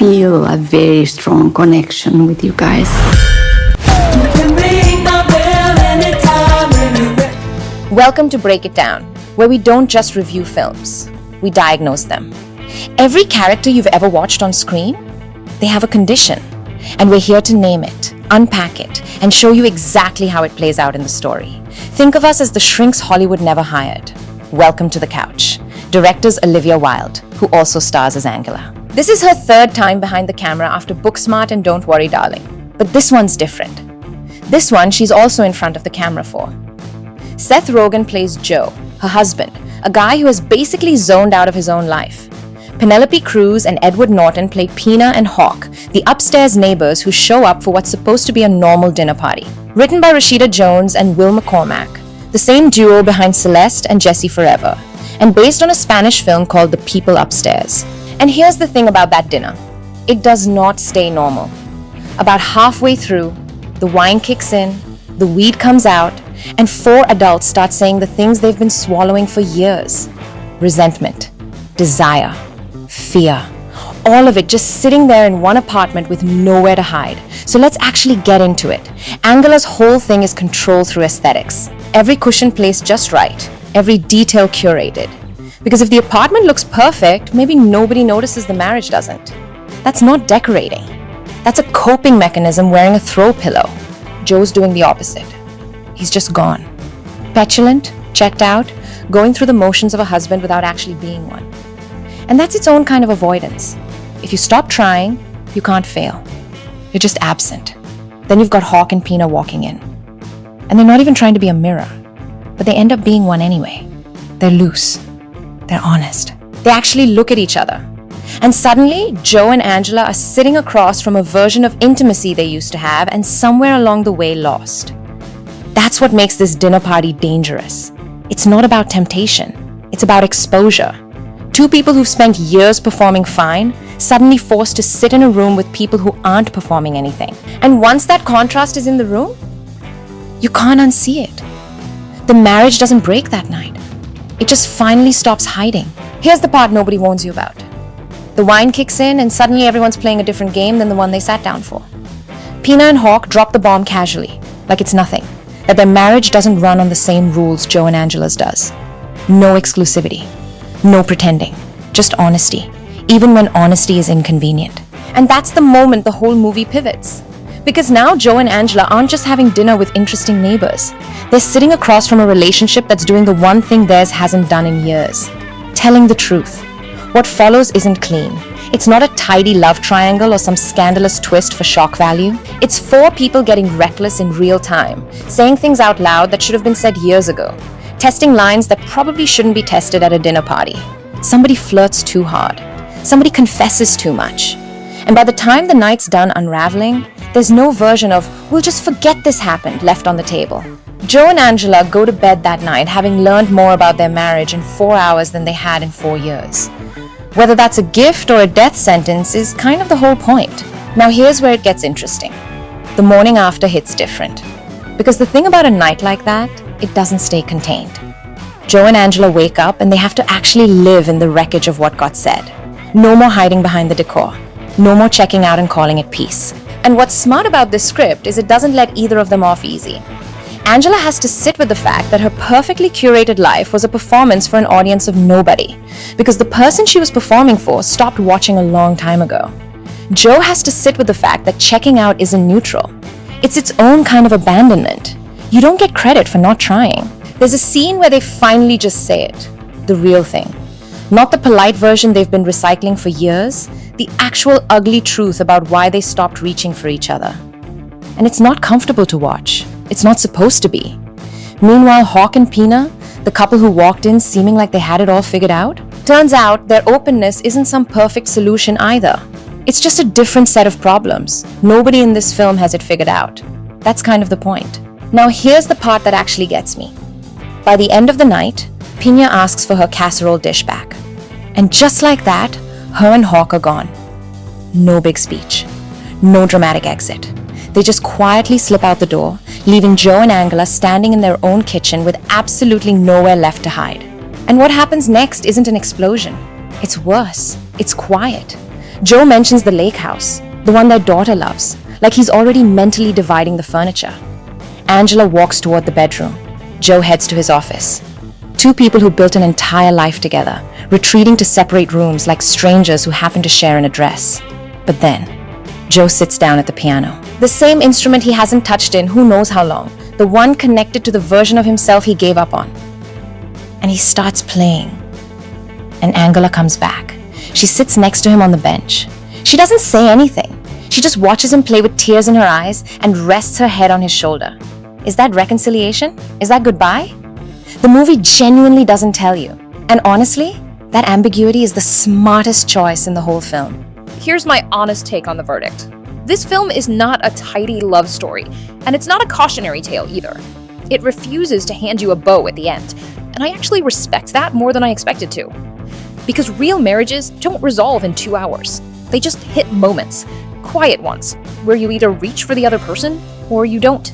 feel a very strong connection with you guys. Welcome to Break It Down, where we don't just review films, we diagnose them. Every character you've ever watched on screen, they have a condition, and we're here to name it, unpack it, and show you exactly how it plays out in the story. Think of us as the shrinks Hollywood never hired. Welcome to the couch. Directors Olivia Wilde, who also stars as Angela. This is her third time behind the camera after Booksmart and Don't Worry Darling. But this one's different. This one she's also in front of the camera for. Seth Rogen plays Joe, her husband, a guy who has basically zoned out of his own life. Penélope Cruz and Edward Norton play Pina and Hawk, the upstairs neighbors who show up for what's supposed to be a normal dinner party. Written by Rashida Jones and Will McCormack, the same duo behind Celeste and Jessie Forever, and based on a Spanish film called The People Upstairs. And here's the thing about that dinner. It does not stay normal. About halfway through, the wine kicks in, the weed comes out, and 4 adults start saying the things they've been swallowing for years. Resentment, desire, fear, all of it just sitting there in one apartment with nowhere to hide. So let's actually get into it. Angela's whole thing is control through aesthetics. Every cushion placed just right, every detail curated. Because if the apartment looks perfect, maybe nobody notices the marriage doesn't. That's not decorating. That's a coping mechanism wearing a throw pillow. Joe's doing the opposite. He's just gone. Petulant, checked out, going through the motions of a husband without actually being one. And that's its own kind of avoidance. If you stop trying, you can't fail. You're just absent. Then you've got Hawk and Pina walking in. And they're not even trying to be a mirror, but they end up being one anyway. They're loose. They're honest. They actually look at each other. And suddenly, Joe and Angela are sitting across from a version of intimacy they used to have and somewhere along the way lost. That's what makes this dinner party dangerous. It's not about temptation. It's about exposure. 2 people who've spent years performing fine, suddenly forced to sit in a room with people who aren't performing anything. And once that contrast is in the room, you can't unsee it. The marriage doesn't break that night. It just finally stops hiding. Here's the part nobody warns you about. The wine kicks in and suddenly everyone's playing a different game than the one they sat down for. Pina and Hawk drop the bomb casually, like it's nothing. That their marriage doesn't run on the same rules Joe and Angela's does. No exclusivity. No pretending. Just honesty. Even when honesty is inconvenient. And that's the moment the whole movie pivots. Because now Joe and Angela aren't just having dinner with interesting neighbors. They're sitting across from a relationship that's doing the one thing theirs hasn't done in years. Telling the truth. What follows isn't clean. It's not a tidy love triangle or some scandalous twist for shock value. It's 4 people getting reckless in real time, saying things out loud that should have been said years ago, testing lines that probably shouldn't be tested at a dinner party. Somebody flirts too hard. Somebody confesses too much. And by the time the night's done unraveling, there's no version of, we'll just forget this happened, left on the table. Joe and Angela go to bed that night having learned more about their marriage in 4 hours than they had in 4 years. Whether that's a gift or a death sentence is kind of the whole point. Now here's where it gets interesting. The morning after hits different. Because the thing about a night like that, it doesn't stay contained. Joe and Angela wake up and they have to actually live in the wreckage of what got said. No more hiding behind the decor. No more checking out and calling it peace. And what's smart about this script is it doesn't let either of them off easy. Angela has to sit with the fact that her perfectly curated life was a performance for an audience of nobody, because the person she was performing for stopped watching a long time ago. Joe has to sit with the fact that checking out isn't neutral. It's its own kind of abandonment. You don't get credit for not trying. There's a scene where they finally just say it, the real thing. Not the polite version they've been recycling for years, the actual ugly truth about why they stopped reaching for each other. And it's not comfortable to watch. It's not supposed to be. Meanwhile, Hawk and Pina, the couple who walked in seeming like they had it all figured out, turns out their openness isn't some perfect solution either. It's just a different set of problems. Nobody in this film has it figured out. That's kind of the point. Now here's the part that actually gets me. By the end of the night, Pina asks for her casserole dish back. And just like that, her and Hawk are gone. No big speech. No dramatic exit. They just quietly slip out the door, leaving Joe and Angela standing in their own kitchen with absolutely nowhere left to hide. And what happens next isn't an explosion. It's worse. It's quiet. Joe mentions the lake house, the one their daughter loves, like he's already mentally dividing the furniture. Angela walks toward the bedroom. Joe heads to his office. Two people who built an entire life together, retreating to separate rooms like strangers who happen to share an address. But then, Joe sits down at the piano. The same instrument he hasn't touched in who knows how long, the one connected to the version of himself he gave up on. And he starts playing. And Angela comes back. She sits next to him on the bench. She doesn't say anything. She just watches him play with tears in her eyes and rests her head on his shoulder. Is that reconciliation? Is that goodbye? The movie genuinely doesn't tell you. And honestly, that ambiguity is the smartest choice in the whole film. Here's my honest take on the verdict. This film is not a tidy love story, and it's not a cautionary tale either. It refuses to hand you a bow at the end, and I actually respect that more than I expected to. Because real marriages don't resolve in 2 hours. They just hit moments, quiet ones, where you either reach for the other person or you don't.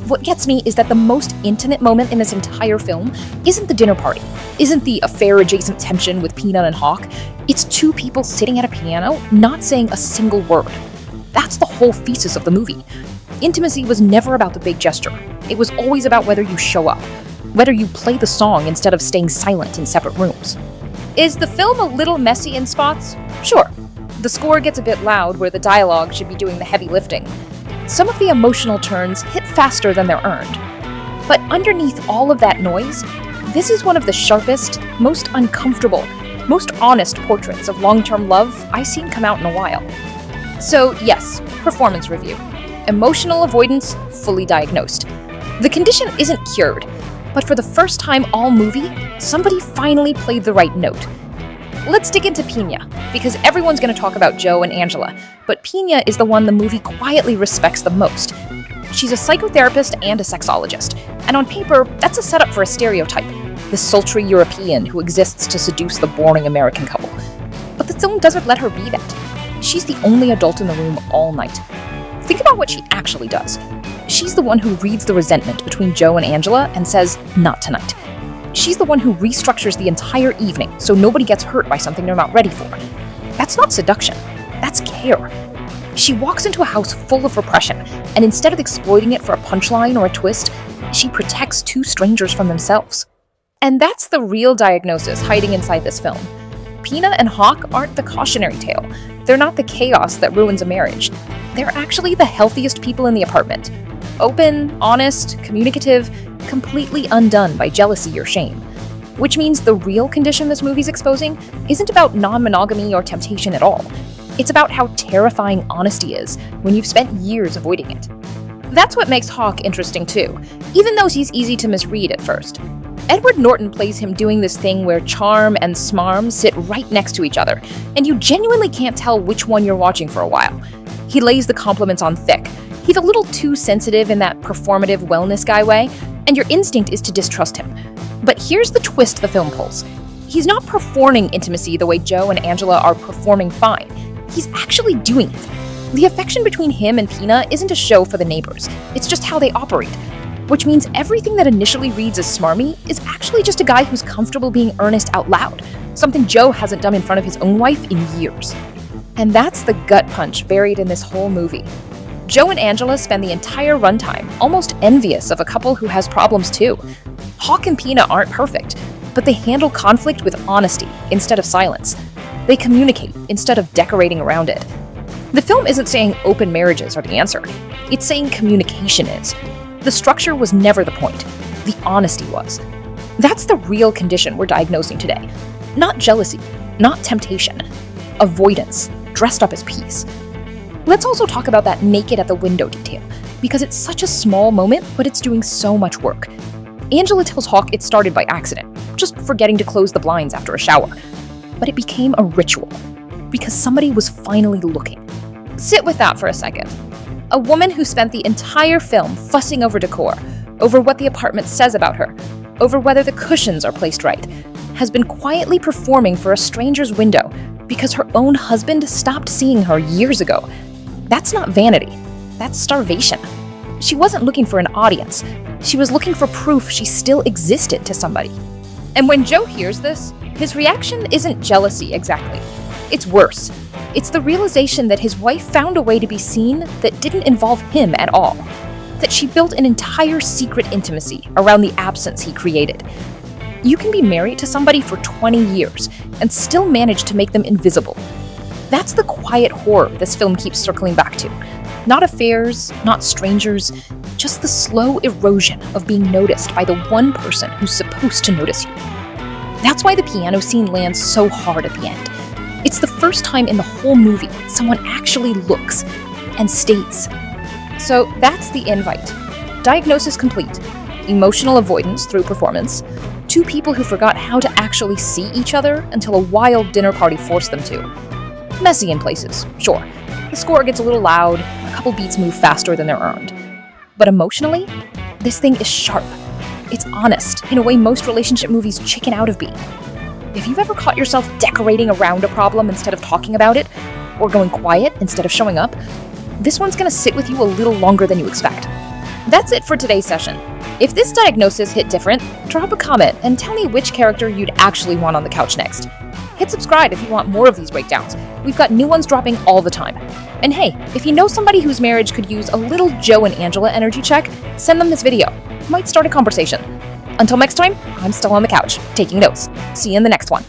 What gets me is that the most intimate moment in this entire film isn't the dinner party, isn't the affair-adjacent tension with Pina and Hawk. It's two people sitting at a piano, not saying a single word. That's the whole thesis of the movie. Intimacy was never about the big gesture. It was always about whether you show up, whether you play the song instead of staying silent in separate rooms. Is the film a little messy in spots? Sure. The score gets a bit loud where the dialogue should be doing the heavy lifting. Some of the emotional turns hit faster than they're earned. But underneath all of that noise, this is one of the sharpest, most uncomfortable, most honest portraits of long-term love I've seen come out in a while. So yes, performance review. Emotional avoidance, fully diagnosed. The condition isn't cured, but for the first time all movie, somebody finally played the right note. Let's dig into Pina, because everyone's going to talk about Joe and Angela, but Pina is the one the movie quietly respects the most. She's a psychotherapist and a sexologist, and on paper, that's a setup for a stereotype, the sultry European who exists to seduce the boring American couple. But the film doesn't let her be that. She's the only adult in the room all night. Think about what she actually does. She's the one who reads the resentment between Joe and Angela and says, "Not tonight." She's the one who restructures the entire evening so nobody gets hurt by something they're not ready for. That's not seduction. That's care. She walks into a house full of repression, and instead of exploiting it for a punchline or a twist, she protects two strangers from themselves. And that's the real diagnosis hiding inside this film. Pina and Hawk aren't the cautionary tale. They're not the chaos that ruins a marriage. They're actually the healthiest people in the apartment. Open, honest, communicative, completely undone by jealousy or shame. Which means the real condition this movie's exposing isn't about non-monogamy or temptation at all. It's about how terrifying honesty is when you've spent years avoiding it. That's what makes Hawk interesting too, even though he's easy to misread at first. Edward Norton plays him doing this thing where charm and smarm sit right next to each other, and you genuinely can't tell which one you're watching for a while. He lays the compliments on thick. He's a little too sensitive in that performative wellness guy way, and your instinct is to distrust him. But here's the twist the film pulls. He's not performing intimacy the way Joe and Angela are performing fine. He's actually doing it. The affection between him and Pina isn't a show for the neighbors. It's just how they operate. Which means everything that initially reads as smarmy is actually just a guy who's comfortable being earnest out loud, something Joe hasn't done in front of his own wife in years. And that's the gut punch buried in this whole movie. Joe and Angela spend the entire runtime almost envious of a couple who has problems too. Hawk and Pina aren't perfect, but they handle conflict with honesty instead of silence. They communicate instead of decorating around it. The film isn't saying open marriages are the answer. It's saying communication is. The structure was never the point. The honesty was. That's the real condition we're diagnosing today. Not jealousy, not temptation. Avoidance, dressed up as peace. Let's also talk about that naked at the window detail, because it's such a small moment, but it's doing so much work. Angela tells Hawk it started by accident, just forgetting to close the blinds after a shower. But it became a ritual, because somebody was finally looking. Sit with that for a second. A woman who spent the entire film fussing over decor, over what the apartment says about her, over whether the cushions are placed right, has been quietly performing for a stranger's window because her own husband stopped seeing her years ago. That's not vanity. That's starvation. She wasn't looking for an audience. She was looking for proof she still existed to somebody. And when Joe hears this, his reaction isn't jealousy exactly. It's worse. It's the realization that his wife found a way to be seen that didn't involve him at all. That she built an entire secret intimacy around the absence he created. You can be married to somebody for 20 years and still manage to make them invisible. That's the quiet horror this film keeps circling back to. Not affairs, not strangers, just the slow erosion of being noticed by the one person who's supposed to notice you. That's why the piano scene lands so hard at the end. It's the first time in the whole movie someone actually looks and stays. So that's The Invite. Diagnosis complete. Emotional avoidance through performance. Two people who forgot how to actually see each other until a wild dinner party forced them to. Messy in places, sure. The score gets a little loud, a couple beats move faster than they're earned. But emotionally, this thing is sharp. It's honest, in a way most relationship movies chicken out of being. If you've ever caught yourself decorating around a problem instead of talking about it, or going quiet instead of showing up, this one's gonna sit with you a little longer than you expect. That's it for today's session. If this diagnosis hit different, drop a comment and tell me which character you'd actually want on the couch next. Hit subscribe if you want more of these breakdowns. We've got new ones dropping all the time. And hey, if you know somebody whose marriage could use a little Joe and Angela energy check, send them this video. It might start a conversation. Until next time, I'm still on the couch, taking notes. See you in the next one.